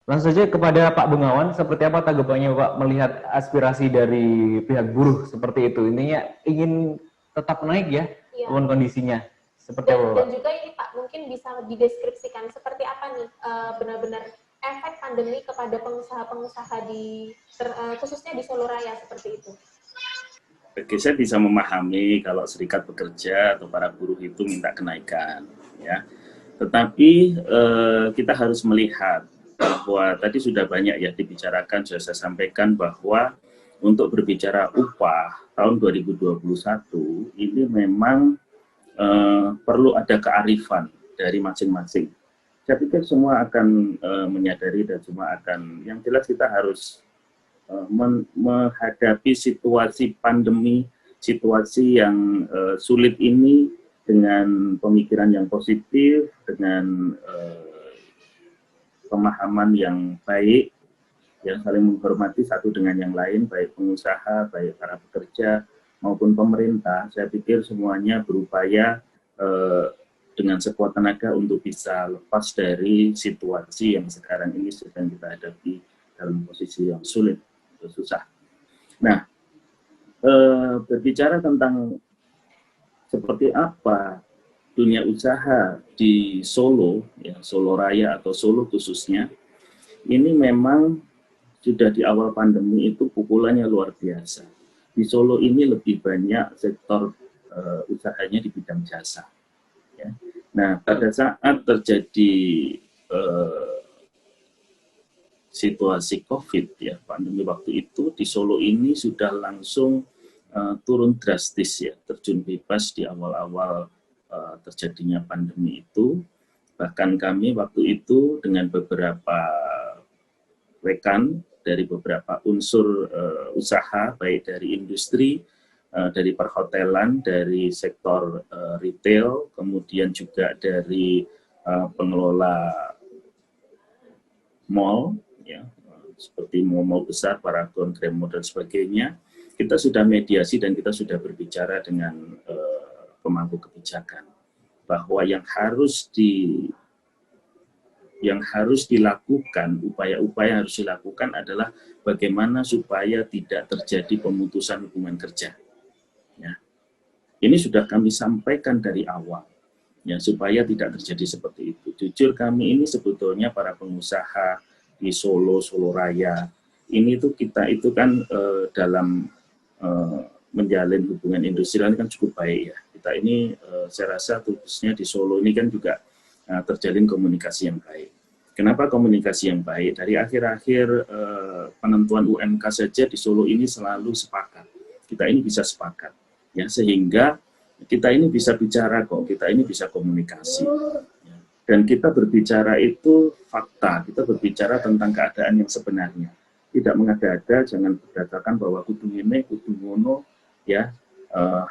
Langsung saja kepada Pak Bengawan, seperti apa tanggapannya Pak melihat aspirasi dari pihak buruh seperti itu? Intinya ingin tetap naik ya, walaupun kondisinya. Seperti apa Pak? Dan juga ini Pak, mungkin bisa dideskripsikan seperti apa nih benar-benar efek pandemi kepada pengusaha-pengusaha khususnya di Solo Raya seperti itu. Oke, saya bisa memahami kalau serikat pekerja atau para buruh itu minta kenaikan, ya. Tetapi kita harus melihat bahwa tadi sudah banyak ya dibicarakan, sudah saya sampaikan bahwa untuk berbicara upah tahun 2021 ini memang perlu ada kearifan dari masing-masing. Saya pikir semua akan menyadari dan semua akan, yang jelas kita harus menghadapi situasi pandemi, situasi yang sulit ini dengan pemikiran yang positif, dengan pemahaman yang baik, yang saling menghormati satu dengan yang lain, baik pengusaha, baik para pekerja, maupun pemerintah. Saya pikir semuanya berupaya dengan sekuat tenaga untuk bisa lepas dari situasi yang sekarang ini sedang kita hadapi dalam posisi yang sulit. Susah. Nah, berbicara tentang seperti apa dunia usaha di Solo, ya, Solo Raya atau Solo khususnya, ini memang sudah di awal pandemi itu pukulannya luar biasa. Di Solo ini lebih banyak sektor usahanya di bidang jasa. Ya. Nah, pada saat terjadi situasi COVID ya, pandemi waktu itu di Solo ini sudah langsung turun drastis ya, terjun bebas di awal-awal terjadinya pandemi itu. Bahkan kami waktu itu dengan beberapa rekan dari beberapa unsur usaha, baik dari industri, dari perhotelan, dari sektor retail, kemudian juga dari pengelola mall, ya, seperti mall besar, Paragon, Gremo, dan sebagainya, kita sudah mediasi dan kita sudah berbicara dengan pemangku kebijakan bahwa yang harus dilakukan, upaya-upaya harus dilakukan adalah bagaimana supaya tidak terjadi pemutusan hubungan kerja. Ya. Ini sudah kami sampaikan dari awal, ya, supaya tidak terjadi seperti itu. Jujur kami ini sebetulnya para pengusaha di Solo, Solo Raya, ini tuh kita itu kan dalam menjalin hubungan industrial ini kan cukup baik ya. Kita ini saya rasa khususnya di Solo ini kan juga terjalin komunikasi yang baik. Kenapa komunikasi yang baik? Dari akhir-akhir penentuan UMK saja di Solo ini selalu sepakat. Kita ini bisa sepakat, ya, sehingga kita ini bisa bicara kok, kita ini bisa komunikasi. Dan kita berbicara itu fakta, kita berbicara tentang keadaan yang sebenarnya. Tidak mengada-ada, jangan berdasarkan bahwa kudu ini, kudu ngono, ya,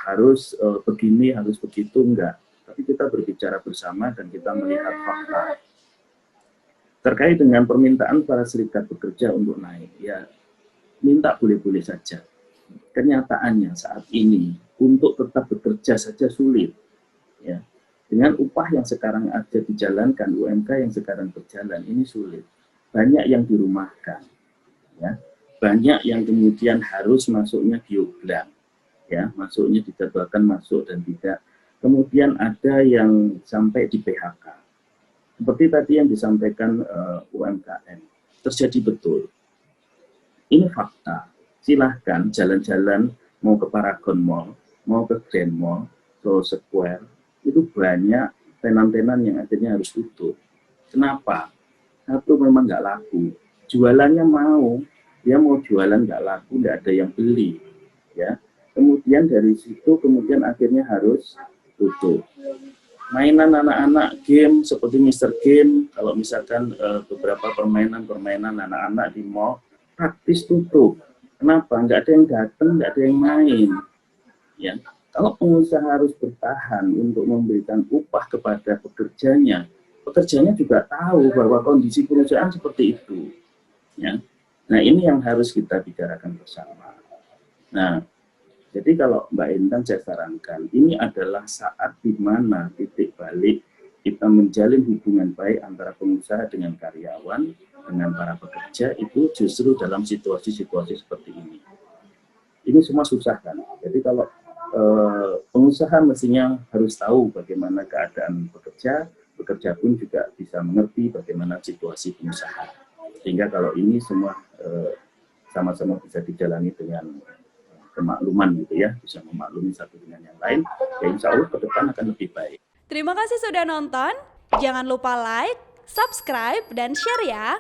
harus begini, harus begitu, enggak. Tapi kita berbicara bersama dan kita melihat fakta. Terkait dengan permintaan para serikat pekerja untuk naik, ya minta boleh-boleh saja. Kenyataannya saat ini, untuk tetap bekerja saja sulit. Ya. Dengan upah yang sekarang ada dijalankan, UMK yang sekarang berjalan, ini sulit. Banyak yang dirumahkan. Ya. Banyak yang kemudian harus masuknya dioblang. Ya, masuknya dijadwalkan masuk dan tidak. Kemudian ada yang sampai di PHK. Seperti tadi yang disampaikan UMKM. Terjadi betul. Ini fakta. Silahkan jalan-jalan mau ke Paragon Mall, mau ke Grand Mall, Solo Square, itu banyak tenan-tenan yang akhirnya harus tutup. Kenapa? Satu, memang nggak laku. Jualannya dia mau jualan nggak laku, nggak ada yang beli. Ya. Kemudian dari situ, kemudian akhirnya harus tutup. Mainan anak-anak, game seperti Mr. Game, kalau misalkan beberapa permainan anak-anak di mall, praktis tutup. Kenapa? Nggak ada yang datang, nggak ada yang main. Ya. Kalau pengusaha harus bertahan untuk memberikan upah kepada pekerjanya juga tahu bahwa kondisi perusahaan seperti itu. Ya. Nah, ini yang harus kita bicarakan bersama. Nah, jadi kalau Mbak Intan saya sarankan, ini adalah saat di mana titik balik kita menjalin hubungan baik antara pengusaha dengan karyawan, dengan para pekerja, itu justru dalam situasi-situasi seperti ini. Ini semua susah kan. Jadi kalau pengusaha mestinya harus tahu bagaimana keadaan pekerja, pekerja pun juga bisa mengerti bagaimana situasi pengusaha. Sehingga kalau ini semua sama-sama bisa dijalani dengan kemakluman gitu ya, bisa memaklumi satu dengan yang lain, ya insya Allah ke depan akan lebih baik. Terima kasih sudah nonton. Jangan lupa like, subscribe, dan share ya.